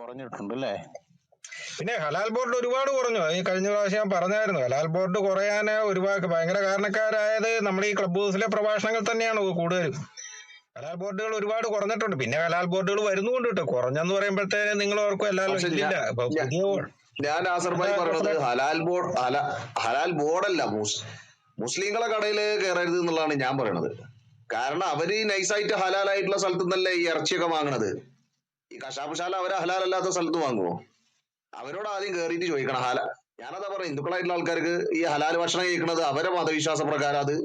കുറഞ്ഞിട്ടുണ്ട് അല്ലേ? പിന്നെ ഹലാൽ ബോർഡ് ഒരുപാട് കുറഞ്ഞു. ഈ കഴിഞ്ഞ പ്രാവശ്യം ഞാൻ പറഞ്ഞായിരുന്നു, ഹലാൽ ബോർഡ് കുറയാൻ ഒരുപാട് ഭയങ്കര കാരണക്കാരായത് നമ്മുടെ ഈ ക്ലബ് ഹൗസിലെ പ്രഭാഷണങ്ങൾ തന്നെയാണ് കൂടുതലും. ഹലാൽ ബോർഡുകൾ ഒരുപാട് കുറഞ്ഞിട്ടുണ്ട്. പിന്നെ ഹലാൽ ബോർഡുകൾ വരുന്നുണ്ട് കേട്ടോ. കുറഞ്ഞെന്ന് പറയുമ്പോഴത്തേന് നിങ്ങൾ ഓർക്കും എല്ലാവരും പക്ഷെ ഇല്ലില്ല. ഇപ്പൊ പുതിയ ഞാൻ ആസർ ഭായി പറയണത് ഹലാൽ ബോർഡല്ല മുസ്ലിങ്ങളെ കടയിൽ കയറരുത് എന്നുള്ളതാണ് ഞാൻ പറയണത്. കാരണം അവര് നൈസായിട്ട് ഹലാലായിട്ടുള്ള സ്ഥലത്ത് നിന്നല്ലേ ഈ ഇറച്ചിയൊക്കെ വാങ്ങണത്. ഈ കശാപ്പുശാല അവരെ ഹലാലല്ലാത്ത സ്ഥലത്ത് വാങ്ങുമോ? അവരോട് ആദ്യം കയറിയിട്ട് ചോദിക്കണം. ഞാനതാ പറയാം, ഹിന്ദുക്കളായിട്ടുള്ള ആൾക്കാർക്ക് ഈ ഹലാൽ ഭക്ഷണം കഴിക്കുന്നത് അവരെ മതവിശ്വാസ പ്രകാരം അത്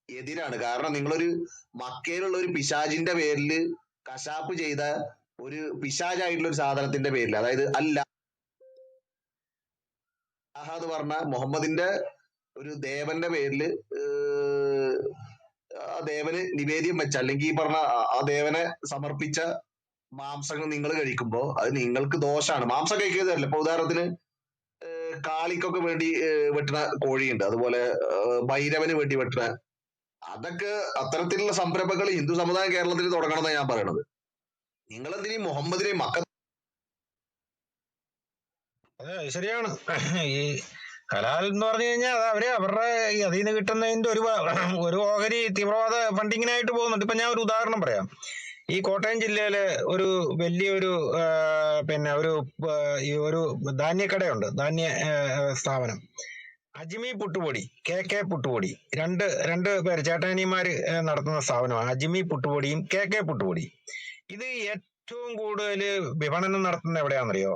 എതിരാണ്. കാരണം നിങ്ങളൊരു മക്കയിലുള്ള ഒരു പിശാജിന്റെ പേരിൽ കശാപ്പ് ചെയ്ത ഒരു പിശാജായിട്ടുള്ള ഒരു സാധനത്തിന്റെ പേരിൽ, അതായത് എന്ന് പറഞ്ഞ മുഹമ്മദിന്റെ ഒരു ദേവന്റെ പേരില് ആ ദേവന് നിവേദ്യം വെച്ച, അല്ലെങ്കിൽ ഈ പറഞ്ഞ ആ ദേവനെ സമർപ്പിച്ച മാംസങ്ങൾ നിങ്ങൾ കഴിക്കുമ്പോ അത് നിങ്ങൾക്ക് ദോഷാണ്. മാംസം കഴിക്കുന്നതല്ല. ഇപ്പൊ ഉദാഹരണത്തിന് കാളിക്കൊക്കെ വേണ്ടി വെട്ടുന്ന കോഴിയുണ്ട്, അതുപോലെ ഭൈരവന് വേണ്ടി വെട്ടുന്ന, അതൊക്കെ അത്തരത്തിലുള്ള സംരംഭങ്ങൾ ഹിന്ദു സമുദായം കേരളത്തിൽ തുടങ്ങണം എന്നാണ് ഞാൻ പറയണത്. നിങ്ങൾ എന്തിനീ മുഹമ്മദിനെയും അതെ, ശരിയാണ്. ഈ ഹലാൽ എന്ന് പറഞ്ഞു കഴിഞ്ഞാൽ അത് അവരുടെ അതിൽ നിന്ന് കിട്ടുന്നതിന്റെ ഒരു ഓഹരി തീവ്രവാദ ഫണ്ടിങ്ങിനായിട്ട് പോകുന്നുണ്ട്. ഇപ്പൊ ഞാൻ ഒരു ഉദാഹരണം പറയാം. ഈ കോട്ടയം ജില്ലയിലെ ഒരു വലിയൊരു പിന്നെ ഒരു ധാന്യക്കടയുണ്ട്, ധാന്യ സ്ഥാപനം. അജ്മി പുട്ടുപൊടി, കെ പുട്ടുപൊടി, രണ്ട് പേര് ചേട്ടാനിമാര് നടത്തുന്ന സ്ഥാപനമാണ്. അജ്മി പുട്ടുപൊടിയും കെ പുട്ടുപൊടിയും. ഇത് ഏറ്റവും കൂടുതൽ വിപണനം നടത്തുന്ന എവിടെയാണെന്നറിയോ?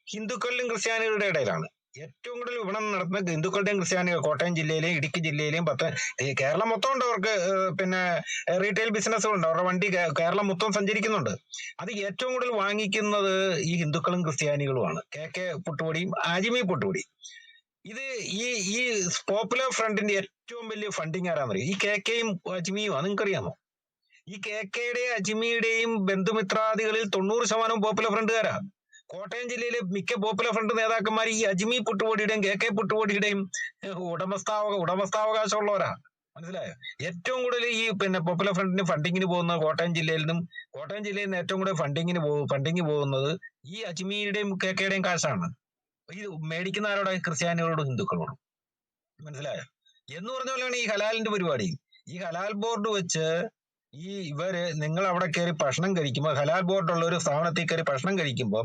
ഹിന്ദുക്കളിലും ക്രിസ്ത്യാനികളുടെ ഇടയിലാണ്. ഏറ്റവും കൂടുതൽ വിപണനം നടത്തുന്നത് ഹിന്ദുക്കളുടെയും ക്രിസ്ത്യാനികൾ കോട്ടയം ജില്ലയിലെയും ഇടുക്കി ജില്ലയിലെയും കേരളം മൊത്തം ഉണ്ട് അവർക്ക്. പിന്നെ റീറ്റെയിൽ ബിസിനസ്സുകളുണ്ട്, അവരുടെ വണ്ടി കേരളം മൊത്തം സഞ്ചരിക്കുന്നുണ്ട്. അത് ഏറ്റവും കൂടുതൽ വാങ്ങിക്കുന്നത് ഈ ഹിന്ദുക്കളും ക്രിസ്ത്യാനികളുമാണ്. കെ പുട്ടുപൊടിയും അജ്മി പുട്ടുപൊടിയും. ഇത് ഈ പോപ്പുലർ ഫ്രണ്ടിന്റെ ഏറ്റവും വലിയ ഫണ്ടിങ് ആരാന്നറിയോ? ഈ കെയും അജ്മിയും. അത് നിങ്ങൾക്കറിയാമോ? ഈ കെയുടെയും അജ്മിയുടെയും ബന്ധുമിത്രാദികളിൽ 90% പോപ്പുലർ ഫ്രണ്ടുകാരാ. കോട്ടയം ജില്ലയിലെ മിക്ക പോപ്പുലർ ഫ്രണ്ട് നേതാക്കന്മാർ ഈ അജ്മി പുട്ടുപൊടിയുടെയും കെ പുട്ടുപൊടിയുടെയും ഉടമസ്ഥാവകാശമുള്ളവരാ. മനസ്സിലായോ? ഏറ്റവും കൂടുതൽ ഈ പോപ്പുലർ ഫ്രണ്ടിന് ഫണ്ടിങ്ങിന് പോകുന്നത് കോട്ടയം ജില്ലയിൽ നിന്ന് ഏറ്റവും കൂടുതൽ ഫണ്ടിങ് പോകുന്നത് ഈ അജ്മിയുടെയും കെയുടെയും കാശാണ്. ഇത് മേടിക്കുന്ന ആരോടാ? ക്രിസ്ത്യാനികളോടും ഹിന്ദുക്കളോടും. മനസ്സിലായോ? എന്ന് പറഞ്ഞ പോലെയാണ് ഈ ഹലാലിന്റെ പരിപാടി. ഈ ഹലാൽ ബോർഡ് വെച്ച് നിങ്ങൾ അവിടെ കയറി ഭക്ഷണം കഴിക്കുമ്പോൾ, ഹലാൽ ബോർഡുള്ള ഒരു സ്ഥാപനത്തിൽ കയറി ഭക്ഷണം കഴിക്കുമ്പോൾ,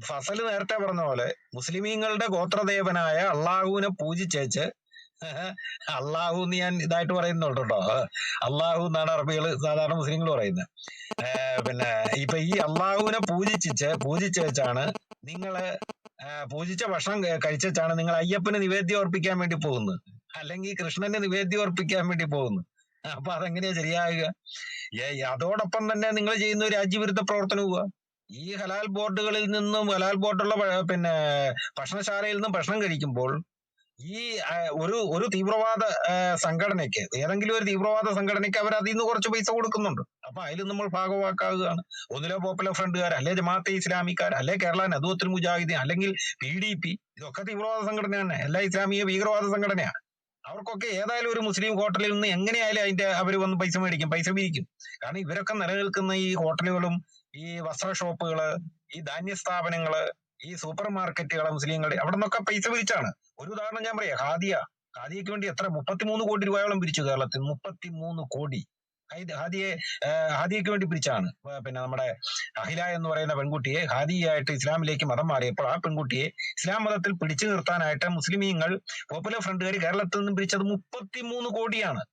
ഫസൽ നേരത്തെ പറഞ്ഞ പോലെ മുസ്ലിമീങ്ങളുടെ ഗോത്രദേവനായ അള്ളാഹുവിനെ പൂജിച്ചേച്ച്, അള്ളാഹു എന്ന് ഞാൻ ഇതായിട്ട് പറയുന്നുണ്ട് കേട്ടോ, അള്ളാഹു എന്നാണ് അറബികള് സാധാരണ മുസ്ലിങ്ങൾ പറയുന്നത്. ഇപ്പൊ ഈ അള്ളാഹുവിനെ പൂജിച്ചേച്ചാണ് നിങ്ങള് പൂജിച്ച ഭക്ഷണം കഴിച്ചാണ് നിങ്ങൾ അയ്യപ്പന് നിവേദ്യം അർപ്പിക്കാൻ വേണ്ടി പോകുന്നത്, അല്ലെങ്കിൽ കൃഷ്ണന് നിവേദ്യം അർപ്പിക്കാൻ വേണ്ടി പോകുന്നത്. അപ്പൊ അതെങ്ങനെയാ ശരിയാകുക? അതോടൊപ്പം തന്നെ നിങ്ങൾ ചെയ്യുന്ന ഒരു രാജ്യവിരുദ്ധ പ്രവർത്തനവുക. ഈ ഹലാൽ ബോർഡുകളിൽ നിന്നും, ഹലാൽ ബോർഡുള്ള ഭക്ഷണശാലയിൽ നിന്നും ഭക്ഷണം കഴിക്കുമ്പോൾ ഈ ഒരു തീവ്രവാദ സംഘടനയ്ക്ക്, ഏതെങ്കിലും ഒരു തീവ്രവാദ സംഘടനയ്ക്ക് അവർ അതിൽ നിന്ന് കുറച്ച് പൈസ കൊടുക്കുന്നുണ്ട്. അപ്പൊ അതിൽ നമ്മൾ ഭാഗവാക്കാകുകയാണ്. ഒന്നിലെ പോപ്പുലർ ഫ്രണ്ടുകാർ, അല്ലെ ജമാഅത്തെ ഇസ്ലാമിക്കാർ, അല്ലെ കേരള നദുവത്തുൽ മുജാഹിദീൻ, അല്ലെങ്കിൽ PDP, ഇതൊക്കെ തീവ്രവാദ സംഘടനയാണ്, എല്ലാ ഇസ്ലാമിക ഭീകരവാദ സംഘടനയാണ്. അവർക്കൊക്കെ ഏതായാലും ഒരു മുസ്ലിം ഹോട്ടലിൽ നിന്ന് എങ്ങനെയായാലും അവർ വന്ന് പൈസ മേടിക്കും, പൈസ പിരിക്കും. കാരണം ഇവരൊക്കെ നിലനിൽക്കുന്ന ഈ ഹോട്ടലുകളും ഈ വസ്ത്ര ഷോപ്പുകള്, ഈ ധാന്യ സ്ഥാപനങ്ങള്, ഈ സൂപ്പർ മാർക്കറ്റുകളെ മുസ്ലിങ്ങളുടെ അവിടെ നിന്നൊക്കെ പൈസ പിരിച്ചാണ്. ഒരു ഉദാഹരണം ഞാൻ പറയാം. ഹാദിയക്ക് വേണ്ടി 33 കോടി രൂപയോളം പിരിച്ചു കേരളത്തിൽ. 33 കോടി ഹാദിയക്ക് വേണ്ടി പിരിച്ചാണ്. നമ്മുടെ അഹില എന്ന് പറയുന്ന പെൺകുട്ടിയെ ഹാദിയായിട്ട് ഇസ്ലാമിലേക്ക് മതം മാറിയപ്പോൾ ആ പെൺകുട്ടിയെ ഇസ്ലാം മതത്തിൽ പിടിച്ചു നിർത്താനായിട്ട് മുസ്ലിമീങ്ങൾ പോപ്പുലർ ഫ്രണ്ടുകാർ കേരളത്തിൽ നിന്നും പിരിച്ചത് 33 കോടിയാണ്.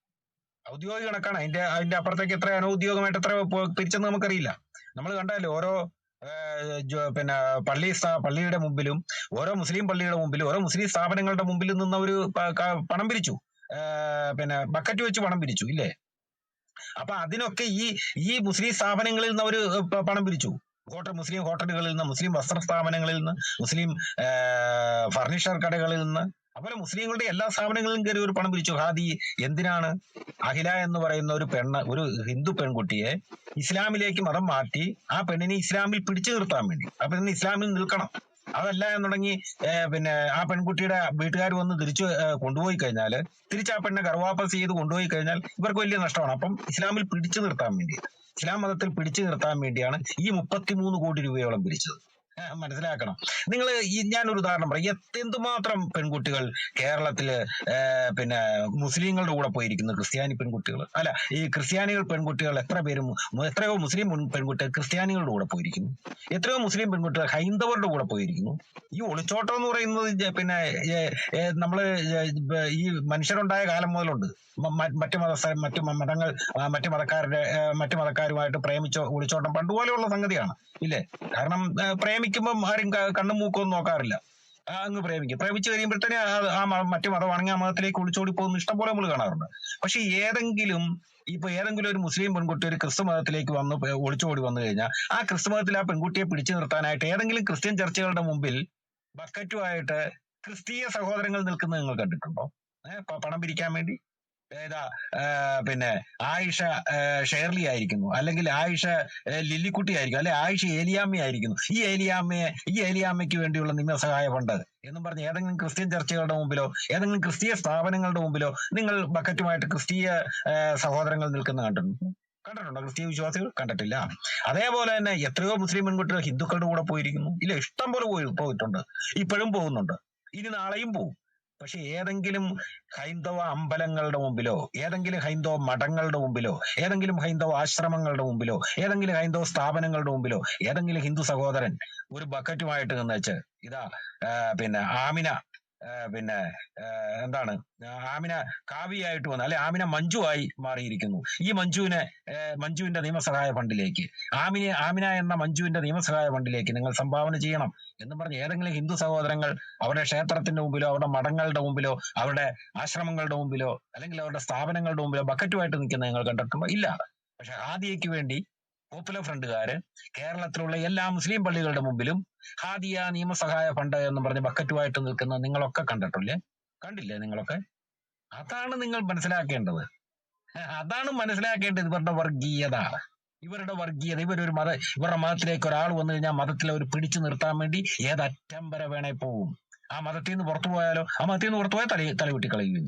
ഔദ്യോഗിക കണക്കാണ്. അതിന്റെ അപ്പുറത്തേക്ക് എത്ര അനൗദ്യോഗികമായിട്ട് എത്ര പിരിച്ചെന്ന് നമുക്കറിയില്ല. നമ്മൾ കണ്ടാലോ, ഓരോ പള്ളിയുടെ മുമ്പിലും, ഓരോ മുസ്ലിം പള്ളിയുടെ മുമ്പിലും, ഓരോ മുസ്ലിം സ്ഥാപനങ്ങളുടെ മുമ്പിൽ നിന്ന് ഒരു പണം പിരിച്ചു, ബക്കറ്റ് വെച്ച് പണം പിരിച്ചു, ഇല്ലേ? അപ്പൊ അതിനൊക്കെ ഈ മുസ്ലിം സ്ഥാപനങ്ങളിൽ നിന്ന് അവര് പണം പിരിച്ചു. മുസ്ലിം ഹോട്ടലുകളിൽ നിന്ന്, മുസ്ലിം വസ്ത്ര സ്ഥാപനങ്ങളിൽ നിന്ന്, മുസ്ലിം ഫർണിച്ചർ കടകളിൽ നിന്ന്, അതുപോലെ മുസ്ലിങ്ങളുടെ എല്ലാ സ്ഥാപനങ്ങളിലും കയറി ഒരു പണം പിരിച്ചു. ഹാദി എന്തിനാണ്? അഹില എന്ന് പറയുന്ന ഒരു ഹിന്ദു പെൺകുട്ടിയെ ഇസ്ലാമിലേക്ക് മതം മാറ്റി ആ പെണ്ണിനെ ഇസ്ലാമിൽ പിടിച്ചു നിർത്താൻ വേണ്ടി, ആ പെണ്ണിന് ഇസ്ലാമിൽ നിൽക്കണം. അതല്ല എന്നുണ്ടെങ്കിൽ ആ പെൺകുട്ടിയുടെ വീട്ടുകാർ വന്ന് തിരിച്ചു കൊണ്ടുപോയി കഴിഞ്ഞാൽ, തിരിച്ച് ആ പെണ്ണെ ഗർവാപ്പസ് ചെയ്ത് കൊണ്ടുപോയി കഴിഞ്ഞാൽ ഇവർക്ക് വലിയ നഷ്ടമാണ്. അപ്പം ഇസ്ലാമിൽ പിടിച്ചു നിർത്താൻ വേണ്ടി, ഇസ്ലാം മതത്തിൽ പിടിച്ചു നിർത്താൻ വേണ്ടിയാണ് ഈ 33 കോടി രൂപയോളം പിരിച്ചത്. മനസ്സിലാക്കണം. നിങ്ങൾ ഞാനൊരു ഉദാഹരണം പറയാം. എന്തുമാത്രം പെൺകുട്ടികൾ കേരളത്തില് പിന്നെ മുസ്ലിങ്ങളുടെ കൂടെ പോയിരിക്കുന്നു, ക്രിസ്ത്യാനി പെൺകുട്ടികൾ അല്ല ഈ ക്രിസ്ത്യാനികൾ പെൺകുട്ടികൾ എത്രയോ മുസ്ലിം പെൺകുട്ടികൾ ക്രിസ്ത്യാനികളുടെ കൂടെ പോയിരിക്കുന്നു, എത്രയോ മുസ്ലിം പെൺകുട്ടികൾ ഹൈന്ദവരുടെ കൂടെ പോയിരിക്കുന്നു. ഈ ഒളിച്ചോട്ടം എന്ന് പറയുന്നത് പിന്നെ നമ്മള് ഈ മനുഷ്യരുണ്ടായ കാലം മുതലുണ്ട്. മറ്റു മതങ്ങൾ മറ്റു മതക്കാരുമായിട്ട് പ്രേമിച്ചോ ഒളിച്ചോട്ടം പണ്ടുപോലെയുള്ള സംഗതിയാണ് ഇല്ലേ? കാരണം പ്രേമിക്കുമ്പം ആരും കണ്ണും മൂക്കൊന്നും നോക്കാറില്ല. അങ്ങ് പ്രേമിച്ചു കഴിയുമ്പോഴത്തേനെ മറ്റു മതമാണെങ്കിൽ ആ മതത്തിലേക്ക് ഒളിച്ചോടി പോകുന്ന ഇഷ്ടം പോലെ നമ്മൾ കാണാറുണ്ട്. പക്ഷെ ഏതെങ്കിലും ഒരു മുസ്ലിം പെൺകുട്ടി ഒരു ക്രിസ്തു മതത്തിലേക്ക് ഒളിച്ചോടി വന്നു കഴിഞ്ഞാൽ ആ ക്രിസ്തു മതത്തിൽ ആ പെൺകുട്ടിയെ പിടിച്ചു നിർത്താനായിട്ട് ഏതെങ്കിലും ക്രിസ്ത്യൻ ചർച്ചുകളുടെ മുമ്പിൽ ബക്കറ്റുമായിട്ട് ക്രിസ്തീയ സഹോദരങ്ങൾ നിൽക്കുന്നത് നിങ്ങൾ കണ്ടിട്ടുണ്ടോ? പണം പിരിക്കാൻ വേണ്ടി. ഏതാ പിന്നെ ആയിഷ ഷേർലി ആയിരിക്കുന്നു, അല്ലെങ്കിൽ ആയിഷ ലില്ലിക്കുട്ടി ആയിരിക്കും, അല്ലെ ആയിഷ ഏലിയാമ്മ ആയിരിക്കുന്നു. ഈ ഏലിയാമ്മയ്ക്ക് വേണ്ടിയുള്ള നിയമസഹായ ഫണ്ട് എന്നും പറഞ്ഞ് ഏതെങ്കിലും ക്രിസ്ത്യൻ ചർച്ചകളുടെ മുമ്പിലോ ഏതെങ്കിലും ക്രിസ്തീയ സ്ഥാപനങ്ങളുടെ മുമ്പിലോ നിങ്ങൾ ബക്കറ്റുമായിട്ട് ക്രിസ്തീയ സഹോദരങ്ങൾ നിൽക്കുന്ന കണ്ടിട്ടുണ്ടോ? ക്രിസ്തീയ വിശ്വാസികൾ കണ്ടിട്ടില്ല. അതേപോലെ തന്നെ എത്രയോ മുസ്ലിം പെൺകുട്ടികൾ ഹിന്ദുക്കളുടെ കൂടെ പോയിരിക്കുന്നു ഇല്ല, ഇഷ്ടം പോലെ പോയിട്ടുണ്ട്, ഇപ്പോഴും പോകുന്നുണ്ട്, ഇനി നാളെയും പോകും. പക്ഷെ ഏതെങ്കിലും ഹൈന്ദവ അമ്പലങ്ങളുടെ മുമ്പിലോ ഏതെങ്കിലും ഹൈന്ദവ മഠങ്ങളുടെ മുമ്പിലോ ഏതെങ്കിലും ഹൈന്ദവ ആശ്രമങ്ങളുടെ മുമ്പിലോ ഏതെങ്കിലും ഹൈന്ദവ സ്ഥാപനങ്ങളുടെ മുമ്പിലോ ഏതെങ്കിലും ഹിന്ദു സഹോദരൻ ഒരു ബക്കറ്റുമായിട്ട് നിന്നേച്ച് ഇതാ പിന്നെ ആമിന പിന്നെ എന്താണ് ആമിന കാവ്യയായിട്ട് വന്നു, അല്ലെ ആമിന മഞ്ജുവായി മാറിയിരിക്കുന്നു. ഈ മഞ്ജുവിന്റെ നിയമസഹായ ഫണ്ടിലേക്ക് ആമിന എന്ന മഞ്ജുവിന്റെ നിയമസഹായ ഫണ്ടിലേക്ക് നിങ്ങൾ സംഭാവന ചെയ്യണം എന്ന് പറഞ്ഞ് ഏതെങ്കിലും ഹിന്ദു സഹോദരങ്ങൾ അവരുടെ ക്ഷേത്രത്തിന്റെ മുമ്പിലോ അവരുടെ മഠങ്ങളുടെ മുമ്പിലോ അവരുടെ ആശ്രമങ്ങളുടെ മുമ്പിലോ അല്ലെങ്കിൽ അവരുടെ സ്ഥാപനങ്ങളുടെ മുമ്പിലോ ബക്കറ്റുമായിട്ട് നിൽക്കുന്ന നിങ്ങൾ കണ്ടിട്ടുണ്ടോ? ഇല്ല. പക്ഷെ ഹാദിയയ്ക്ക് വേണ്ടി പോപ്പുലർ ഫ്രണ്ടുകാര് കേരളത്തിലുള്ള എല്ലാ മുസ്ലിം പള്ളികളുടെ മുമ്പിലും ഹാദിയ നിയമസഹായ ഫണ്ട് എന്ന് പറഞ്ഞ് ബക്കറ്റുമായിട്ട് നിൽക്കുന്ന നിങ്ങളൊക്കെ കണ്ടില്ലേ നിങ്ങളൊക്കെ? അതാണ് നിങ്ങൾ മനസ്സിലാക്കേണ്ടത്. ഇവരുടെ വർഗീയത. ഇവരുടെ മതത്തിലേക്ക് ഒരാൾ വന്നു കഴിഞ്ഞാൽ മതത്തിലെ ഒരു പിടിച്ചു നിർത്താൻ വേണ്ടി ഏതറ്റം വരെ വേണേ പോവും. ആ മതത്തിൽ നിന്ന് പുറത്തു പോയാലോ ആ മതത്തിൽ നിന്ന് പുറത്തു പോയാൽ തലവെട്ടി കളയുകയും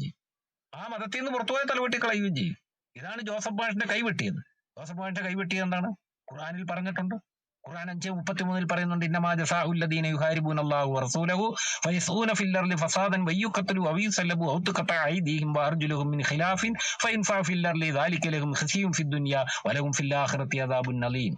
ചെയ്യും. ഇതാണ് ജോസഫ് മാഷിന്റെ കൈവെട്ടിയത്. ജോസഫ് മാഷിന്റെ കൈവെട്ടിയത് എന്താണ്? ഖുർആനിൽ പറഞ്ഞിട്ടുണ്ട്. ഖുർആൻ 5:33 പറയുന്നുണ്ട്, ഇന്നമാ ജസാഉല്ലദീന യുഹാരിബൂനല്ലാഹു വറസൂലഹു ഫയസ്ഊന ഫിൽ അർളി ഫസാദൻ വയുഖതലു അവ യുസല്ലബു ഔ തുഖതഅ ഐദീഹിം വഅർജുലുഹും മിൻ ഖിലാഫിൻ ഫഇൻ ഫഅ ഫിൽ അർളി ദാലിക ലഹും ഖിസ്യും ഫിദ് ദുനിയ വലഹും ഫിൽ ആഖിറതി അദാബുൻ അലീം.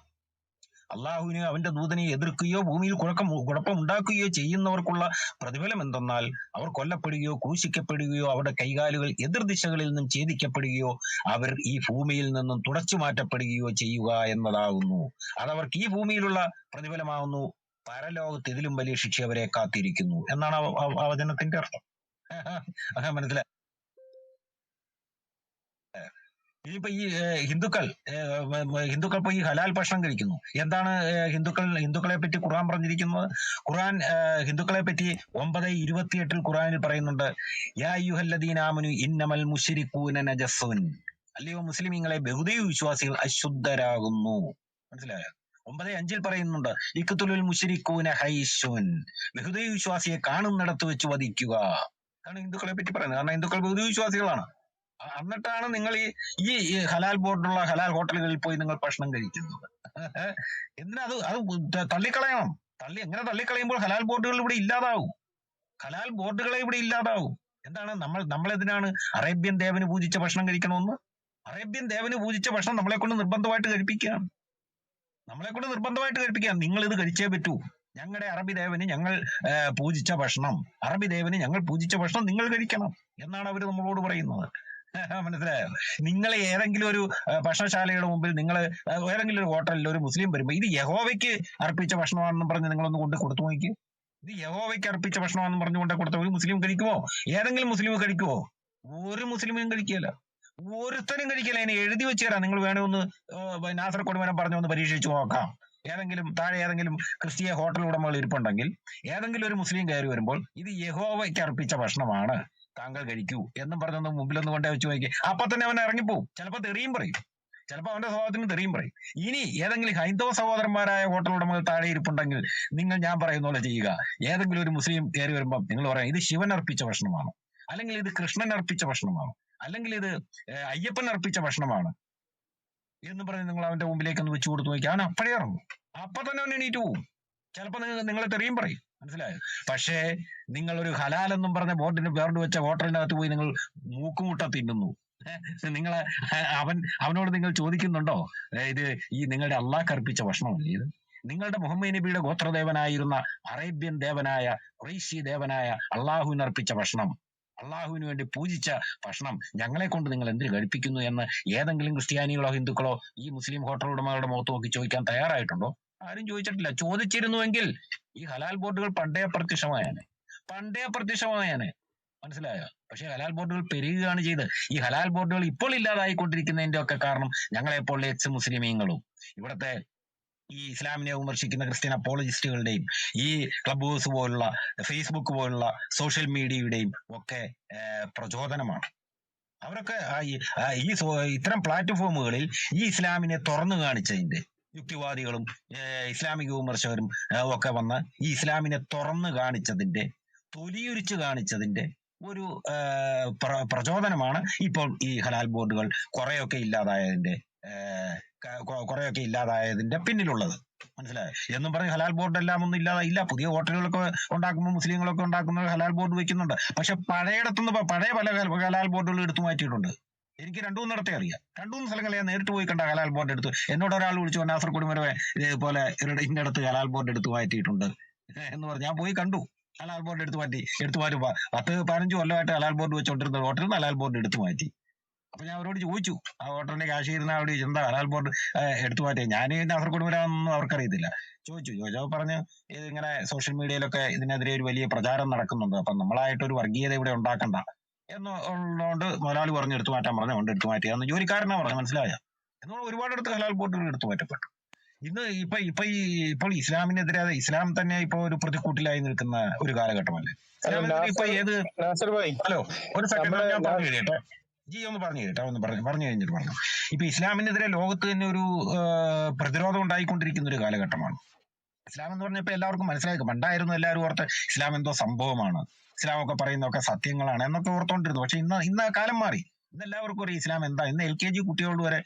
അള്ളാഹുവിനെ അവന്റെ ദൂതനെ എതിർക്കുകയോ ഭൂമിയിൽ കുഴപ്പമുണ്ടാക്കുകയോ ചെയ്യുന്നവർക്കുള്ള പ്രതിഫലം എന്തെന്നാൽ അവർ കൊല്ലപ്പെടുകയോ ക്രൂശിക്കപ്പെടുകയോ അവരുടെ കൈകാലുകൾ എതിർദിശകളിൽ നിന്നും ഛേദിക്കപ്പെടുകയോ അവർ ഈ ഭൂമിയിൽ നിന്നും തുടച്ചു മാറ്റപ്പെടുകയോ ചെയ്യുക എന്നതാകുന്നു. അതവർക്ക് ഈ ഭൂമിയിലുള്ള പ്രതിഫലമാകുന്നു, പരലോകത്ത് ഇതിലും വലിയ ശിക്ഷ അവരെ കാത്തിരിക്കുന്നു എന്നാണ് ആ വചനത്തിന്റെ അർത്ഥം. മനസ്സിലായി? ഇനിയിപ്പോ ഈ ഹിന്ദുക്കൾ ഇപ്പൊ ഈ ഹലാൽ ഭക്ഷണം കഴിക്കുന്നു. എന്താണ് ഹിന്ദുക്കളെ പറ്റി ഖുർആൻ പറഞ്ഞിരിക്കുന്നത്? ഖുർആൻ ഹിന്ദുക്കളെ പറ്റി 9:28 ഖുർആനിൽ പറയുന്നുണ്ട്, യാ അയ്യുഹല്ലദീന ആമനു ഇന്നമൽ മുശ്രികൂന നജസ്സുൻ. അല്ലയോ മുസ്ലിമീങ്ങളെ, ബഹുദൈവ വിശ്വാസികൾ അശുദ്ധരാകുന്നു. മനസ്സിലായോ? 9:5 പറയുന്നുണ്ട്, ഇഖ്തുലുൽ മുശ്രികൂന ഹൈസുൻ. ബഹുദൈവ വിശ്വാസിയെ കാണുന്നിടത്ത് വെച്ച് വധിക്കുക. അതാണ് ഹിന്ദുക്കളെ പറ്റി പറയുന്നത്. കാരണം ഹിന്ദുക്കൾ ബഹുദൈവ വിശ്വാസികളാണ്. എന്നിട്ടാണ് നിങ്ങൾ ഈ ഹലാൽ ബോർഡുള്ള ഹലാൽ ഹോട്ടലുകളിൽ പോയി നിങ്ങൾ ഭക്ഷണം കഴിക്കുന്നത്. എന്തിനാ അത് തള്ളിക്കളയണം. എങ്ങനെ തള്ളിക്കളയുമ്പോൾ ഹലാൽ ബോർഡുകൾ ഇവിടെ ഇല്ലാതാവും. എന്താണ് നമ്മളെന്തിനാണ് അറേബ്യൻ ദേവന് പൂജിച്ച ഭക്ഷണം കഴിക്കണമെന്ന്? അറേബ്യൻ ദേവന് പൂജിച്ച ഭക്ഷണം നമ്മളെ കൊണ്ട് നിർബന്ധമായിട്ട് കഴിപ്പിക്കുകയാണ്. നിങ്ങൾ ഇത് കഴിച്ചേ പറ്റൂ. ഞങ്ങളുടെ അറബി ദേവന് ഞങ്ങൾ പൂജിച്ച ഭക്ഷണം നിങ്ങൾ കഴിക്കണം എന്നാണ് അവർ നമ്മളോട് പറയുന്നത്. മനസ്സിലായോ? നിങ്ങൾ ഏതെങ്കിലും ഒരു ഭക്ഷണശാലയുടെ മുമ്പിൽ നിങ്ങൾ ഏതെങ്കിലും ഒരു ഹോട്ടലിൽ ഒരു മുസ്ലിം വരുമ്പോൾ ഇത് യഹോവയ്ക്ക് അർപ്പിച്ച ഭക്ഷണമാണെന്ന് പറഞ്ഞ് നിങ്ങളൊന്ന് കൊണ്ട് കൊടുത്തു നോക്കി. ഇത് യഹോവയ്ക്ക് അർപ്പിച്ച ഭക്ഷണമാണെന്ന് പറഞ്ഞു കൊണ്ട് കൊടുത്ത ഒരു മുസ്ലിം കഴിക്കുമോ? ഏതെങ്കിലും മുസ്ലിം കഴിക്കുമോ? ഒരു മുസ്ലിമും കഴിക്കില്ല, ഒരുത്തരും കഴിക്കില്ല. ഇനി എഴുതി വെച്ച് തരാം, നിങ്ങൾ വേണേ ഒന്ന് നാസർ കൊടുമനം പറഞ്ഞൊന്ന് പരീക്ഷിച്ചു നോക്കാം. താഴെ ഏതെങ്കിലും ക്രിസ്തീയ ഹോട്ടൽ ഉടമകൾ ഇരിപ്പുണ്ടെങ്കിൽ ഏതെങ്കിലും ഒരു മുസ്ലിം കയറി വരുമ്പോൾ ഇത് യഹോവയ്ക്ക് അർപ്പിച്ച ഭക്ഷണമാണ്, താങ്കൾ കഴിക്കൂ എന്നും പറഞ്ഞൊന്ന് മുമ്പിലൊന്ന് കൊണ്ടേ വെച്ച് നോക്കി. അപ്പൊ തന്നെ അവൻ ഇറങ്ങിപ്പോവും. ചിലപ്പോൾ തെറിയും പറയും, ചിലപ്പോൾ അവന്റെ സ്വഭാവത്തിന് തെറിയും പറയും. ഇനി ഏതെങ്കിലും ഹൈന്ദവ സഹോദരന്മാരായ ഹോട്ടൽ ഉടമകൾ താഴെ ഇരിപ്പുണ്ടെങ്കിൽ ഞാൻ പറയുന്ന പോലെ ചെയ്യുക. ഏതെങ്കിലും ഒരു മുസ്ലിം കയറി വരുമ്പോൾ നിങ്ങൾ പറയാം, ഇത് ശിവൻ അർപ്പിച്ച ഭക്ഷണമാണ്, അല്ലെങ്കിൽ ഇത് കൃഷ്ണൻ അർപ്പിച്ച ഭക്ഷണമാണ്, അല്ലെങ്കിൽ ഇത് അയ്യപ്പൻ അർപ്പിച്ച ഭക്ഷണമാണ് എന്ന് പറഞ്ഞ് നിങ്ങൾ അവന്റെ മുമ്പിലേക്ക് ഒന്ന് വെച്ചു കൊടുത്തു നോക്കി. അവൻ അപ്പഴേ ഇറങ്ങും. അപ്പൊ തന്നെ അവൻ എണീറ്റ് പോവും. ചിലപ്പോൾ നിങ്ങൾ തെറിയും പറയും, മനസ്സിലായോ? പക്ഷേ നിങ്ങൾ ഒരു ഹലാൽ എന്നും പറഞ്ഞ ബോർഡിന് ബോർഡ് വെച്ച ഹോട്ടലിന്റെ അകത്ത് പോയി നിങ്ങൾ മൂക്കുമുട്ട തിന്നുന്നു. നിങ്ങളെ അവനോട് നിങ്ങൾ ചോദിക്കുന്നുണ്ടോ, ഇത് ഈ നിങ്ങളുടെ അള്ളാഹ് കൽപ്പിച്ച ഭക്ഷണമല്ലേ ഇത്? നിങ്ങളുടെ മുഹമ്മദ് നബിയുടെ ഗോത്രദേവനായിരുന്ന അറേബ്യൻ ദേവനായ ഖുറൈശി ദേവനായ അള്ളാഹുവിന് അർപ്പിച്ച ഭക്ഷണം, അള്ളാഹുവിന് വേണ്ടി പൂജിച്ച ഭക്ഷണം ഞങ്ങളെ കൊണ്ട് നിങ്ങൾ എന്തിനു കഴിപ്പിക്കുന്നു എന്ന് ഏതെങ്കിലും ക്രിസ്ത്യാനികളോ ഹിന്ദുക്കളോ ഈ മുസ്ലിം ഹോട്ടൽ ഉടമകളുടെ മുഖത്ത് നോക്കി ചോദിക്കാൻ തയ്യാറായിട്ടുണ്ടോ? ആരും ചോദിച്ചിട്ടില്ല. ചോദിച്ചിരുന്നുവെങ്കിൽ ഈ ഹലാൽ ബോർഡുകൾ പണ്ടേ അപ്രത്യക്ഷമായേനെ, മനസ്സിലായോ? പക്ഷെ ഹലാൽ ബോർഡുകൾ പെരുകുകയാണ് ചെയ്ത്. ഈ ഹലാൽ ബോർഡുകൾ ഇപ്പോൾ ഇല്ലാതായിക്കൊണ്ടിരിക്കുന്നതിന്റെ ഒക്കെ കാരണം ഞങ്ങളെപ്പോലുള്ള എക്സ് മുസ്ലിമീങ്ങളും ഇവിടുത്തെ ഈ ഇസ്ലാമിനെ വിമർശിക്കുന്ന ക്രിസ്ത്യൻ അപ്പോളജിസ്റ്റുകളുടെയും ഈ ക്ലബ് ഹൗസ് പോലുള്ള ഫേസ്ബുക്ക് പോലുള്ള സോഷ്യൽ മീഡിയയുടെയും ഒക്കെ പ്രചോദനമാണ്. അവരൊക്കെ ഇത്തരം പ്ലാറ്റ്ഫോമുകളിൽ ഈ ഇസ്ലാമിനെ തുറന്നു കാണിച്ചതിന്റെ, യുക്തിവാദികളും ഇസ്ലാമിക വിമർശകരും ഒക്കെ വന്ന് ഈ ഇസ്ലാമിനെ തുറന്നു കാണിച്ചതിന്റെ, തൊലിയുരിച്ചു കാണിച്ചതിന്റെ ഒരു പ്രചോദനമാണ് ഇപ്പോൾ ഈ ഹലാൽ ബോർഡുകൾ കുറെയൊക്കെ ഇല്ലാതായതിന്റെ പിന്നിലുള്ളത്, മനസ്സിലായോ? എന്നും പറഞ്ഞ് ഹലാൽ ബോർഡ് എല്ലാം ഒന്നും ഇല്ല. പുതിയ ഹോട്ടലുകളൊക്കെ ഉണ്ടാക്കുമ്പോൾ മുസ്ലിങ്ങളൊക്കെ ഉണ്ടാക്കുന്ന ഹലാൽ ബോർഡ് വെക്കുന്നുണ്ട്. പക്ഷെ പഴയടത്തുനിന്ന് പഴയ പല ഹലാൽ ബോർഡുകൾ എടുത്തു മാറ്റിയിട്ടുണ്ട്. എനിക്ക് 2-3 അറിയാം. 2-3 സ്ഥലങ്ങളിൽ ഞാൻ നേരിട്ട് പോയി കണ്ട ഹലാൽ ബോർഡ് എടുത്തു. എന്നോട് ഒരാൾ വിളിച്ചു, നാസർ കൊടിമരവേ ഇതേപോലെ ഇന്ന അടുത്ത് ഹലാൽ ബോർഡ് എടുത്തു മാറ്റിയിട്ടുണ്ട് എന്ന് പറഞ്ഞു. ഞാൻ പോയി കണ്ടു. ഹലാൽ ബോർഡ് എടുത്തു മാറ്റി 10-15 കൊല്ലമായിട്ട് ഹലാൽ ബോർഡ് വെച്ചോണ്ടിരുന്ന ഹോട്ടലിൽ നിന്ന് ഹലാൽ ബോർഡ് എടുത്തു മാറ്റി. അപ്പൊ ഞാൻ അവരോട് ചോദിച്ചു, ആ ഹോട്ടലിന്റെ കാശ് ഇരുന്ന അവിടെ എന്താ ഹലാൽ ബോർഡ് എടുത്തു മാറ്റിയത്? ഞാൻ നാസർ കൊടിമരാന്നൊന്നും അവർക്കറിയത്തില്ല. ചോദിച്ചപ്പോൾ പറഞ്ഞു, ഇതിങ്ങനെ സോഷ്യൽ മീഡിയയിലൊക്കെ ഇതിനെതിരെ ഒരു വലിയ പ്രചാരം നടക്കുന്നുണ്ട്, അപ്പൊ നമ്മളായിട്ടൊരു വർഗീയത ഇവിടെ ഉണ്ടാക്കണ്ട എന്നുള്ളതുകൊണ്ട് മുതലാളി പറഞ്ഞു എടുത്തു മാറ്റാൻ പറഞ്ഞു. കൊണ്ട് എടുത്തു മാറ്റിയാന്ന് ജോലിക്കാരനാ പറഞ്ഞു, മനസ്സിലായ? എന്നാൽ ഒരുപാടിടത്ത് ഹലാൽ ബോർഡുകൾ എടുത്തു മാറ്റപ്പെട്ടു. ഇന്ന് ഇപ്പോൾ ഇസ്ലാമിനെതിരെ ഇസ്ലാം തന്നെ ഇപ്പൊ ഒരു പ്രതിക്കൂട്ടിലായി നിൽക്കുന്ന ഒരു കാലഘട്ടമല്ലേ? ഇപ്പൊ ഏത് ഹലോ ഒരു സെക്കൻഡ് ഞാൻ പറഞ്ഞു കഴിയട്ടെ, ഒന്ന് പറഞ്ഞു കഴിഞ്ഞിട്ട് പറഞ്ഞു. ഇപ്പൊ ഇസ്ലാമിനെതിരെ ലോകത്ത് തന്നെ ഒരു പ്രതിരോധം ഉണ്ടായിക്കൊണ്ടിരിക്കുന്ന ഒരു കാലഘട്ടമാണ്. ഇസ്ലാം എന്ന് പറഞ്ഞപ്പോ എല്ലാവർക്കും മനസ്സിലായി. പണ്ടായിരുന്നു എല്ലാവരും ഓർത്ത് ഇസ്ലാം എന്തോ സംഭവമാണ്, ഇസ്ലാം ഒക്കെ പറയുന്നതൊക്കെ സത്യങ്ങളാണ് എന്നൊക്കെ ഓർത്തോണ്ടിരുന്നു. പക്ഷെ ഇന്ന് കാലം മാറി. ഇന്ന് എല്ലാവർക്കും ഒരു ഇസ്ലാം എന്താ. ഇന്ന് LKG കുട്ടികളോട് വരെ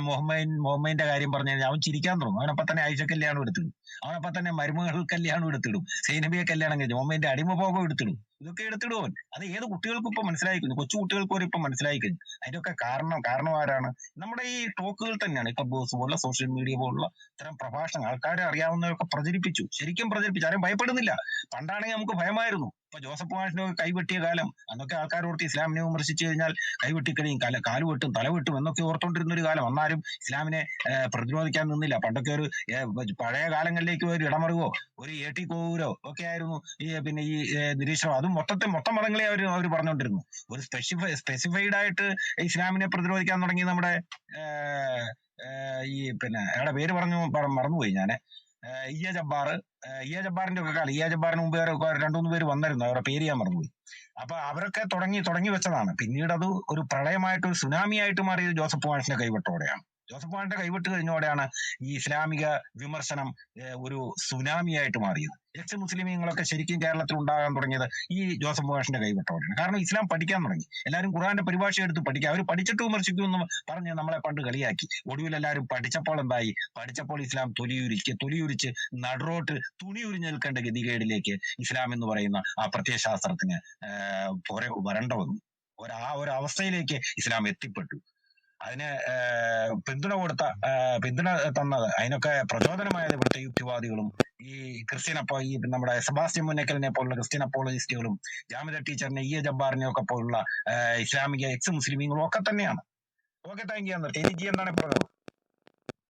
മുഹമ്മദിന്റെ കാര്യം പറഞ്ഞു കഴിഞ്ഞാൽ അവൻ ചിരിക്കാൻ തുടങ്ങും. അവനപ്പം തന്നെ ആയിഷ കല്യാണം എടുത്തിടും, അവനപ്പം തന്നെ മരുമകൾ കല്യാണം എടുത്തിടും, സൈനബിയെ കല്യാണം കഴിഞ്ഞു, മുഹമ്മദിന്റെ അടിമഭോഗം എടുത്തിടും. ഇതൊക്കെ എടുത്തിടും അവൻ. അത് ഏത് കുട്ടികൾക്കും ഇപ്പൊ മനസ്സിലായിക്കുന്നു, കൊച്ചു കുട്ടികൾക്ക് വരെ ഇപ്പൊ മനസ്സിലായിക്കഴിഞ്ഞു. അതിന്റെയൊക്കെ കാരണം ആരാണ്? നമ്മുടെ ഈ ടോക്കുകൾ തന്നെയാണ്. ഇപ്പൊ ബോസ് പോലുള്ള സോഷ്യൽ മീഡിയ പോലുള്ള ഇത്തരം പ്രഭാഷണങ്ങൾ ആൾക്കാരെ അറിയാവുന്നവരൊക്കെ ശരിക്കും പ്രചരിപ്പിച്ചു. ആരും ഭയപ്പെടുന്നില്ല. പണ്ടാണെങ്കിൽ നമുക്ക് ഭയമായിരുന്നു. ഇപ്പൊ ജോസഫ് മാഷിനൊക്കെ കൈവെട്ടിയ കാലം, അന്നൊക്കെ ആൾക്കാർ ഓർത്ത് ഇസ്ലാമിനെ വിമർശിച്ചു കഴിഞ്ഞാൽ കൈവെട്ടിക്കഴിയും, കാലുവെട്ടും തലവെട്ടും എന്നൊക്കെ ഓർത്തോണ്ടിരുന്ന ഒരു കാലം. അന്നാരും ഇസ്ലാമിനെ പ്രതിരോധിക്കാൻ നിന്നില്ല. പണ്ടൊക്കെ ഒരു പഴയ കാലങ്ങളിലേക്ക് ഒരു ഇടമറുകോ ഒരു ഏട്ടി കോവൂരോ ഒക്കെ ആയിരുന്നു പിന്നെ ഈ നിരീക്ഷണം. അതും മൊത്തം മതങ്ങളെ അവർ പറഞ്ഞുകൊണ്ടിരുന്നു. ഒരു സ്പെസിഫൈഡ് ആയിട്ട് ഇസ്ലാമിനെ പ്രതിരോധിക്കാൻ തുടങ്ങി നമ്മുടെ ഈ പിന്നെ അയാളുടെ പേര് മറന്നുപോയി ഞാന്, ജബ്ബാറിന്റെ ഒക്കെ കാലം. ജബ്ബാറിന് മുമ്പ് 2-3 പേര് വന്നിരുന്നു, അവരുടെ പേര് ഞാൻ മറന്നുപോയി. അപ്പൊ അവരൊക്കെ തുടങ്ങി വെച്ചതാണ്. പിന്നീട് അത് ഒരു പ്രളയമായിട്ട് ഒരു സുനാമി ആയിട്ട് മാറിയത് ജോസഫ് മാഷിന്റെ കൈവിട്ടോടെയാണ്. ജോസഫ് മാഷിന്റെ കൈവിട്ട് കഴിഞ്ഞോടെയാണ് ഈ ഇസ്ലാമിക വിമർശനം ഒരു സുനാമിയായിട്ട് മാറിയത്. എക്സ് മുസ്ലിമീങ്ങളൊക്കെ ശരിക്കും കേരളത്തിൽ ഉണ്ടാകാൻ തുടങ്ങിയത് ഈ ജോസഫ് മാഷിന്റെ കൈവിട്ടോടെയാണ്. കാരണം ഇസ്ലാം പഠിക്കാൻ തുടങ്ങി. എല്ലാവരും ഖുർആന്റെ പരിഭാഷ എടുത്ത് പഠിക്കുക. അവർ പഠിച്ചിട്ട് വിമർശിക്കുമെന്ന് പറഞ്ഞ് നമ്മളെ പണ്ട് കളിയാക്കി. ഒടുവിൽ എല്ലാവരും പഠിച്ചപ്പോൾ ഇസ്ലാം തൊലിയുരിച്ച് നടുറോട്ട് തുണി ഉരിഞ്ഞു നിൽക്കേണ്ട ഗതികേടിലേക്ക് ഇസ്ലാം എന്ന് പറയുന്ന ആ പ്രത്യയശാസ്ത്രത്തിന് വരണ്ട വന്നു. ഒരു അവസ്ഥയിലേക്ക് ഇസ്ലാം എത്തിപ്പെട്ടു. അതിന് പിന്തുണ തന്നത്, അതിനൊക്കെ പ്രചോദനമായത് ഇവിടുത്തെ യുക്തിവാദികളും ഈ നമ്മുടെ സെബാസ്റ്റ്യൻ മുന്നക്കലിനെ പോലുള്ള ക്രിസ്ത്യൻ അപ്പോളജിസ്റ്റുകളും ജാമിദ ടീച്ചറിനെ ജബ്ബാറിനെ ഒക്കെ പോലുള്ള ഇസ്ലാമിക എക്സ് മുസ്ലിമീങ്ങളും ഒക്കെ തന്നെയാണ്. Okay, thank you. എന്താണ് പറയുന്നത്?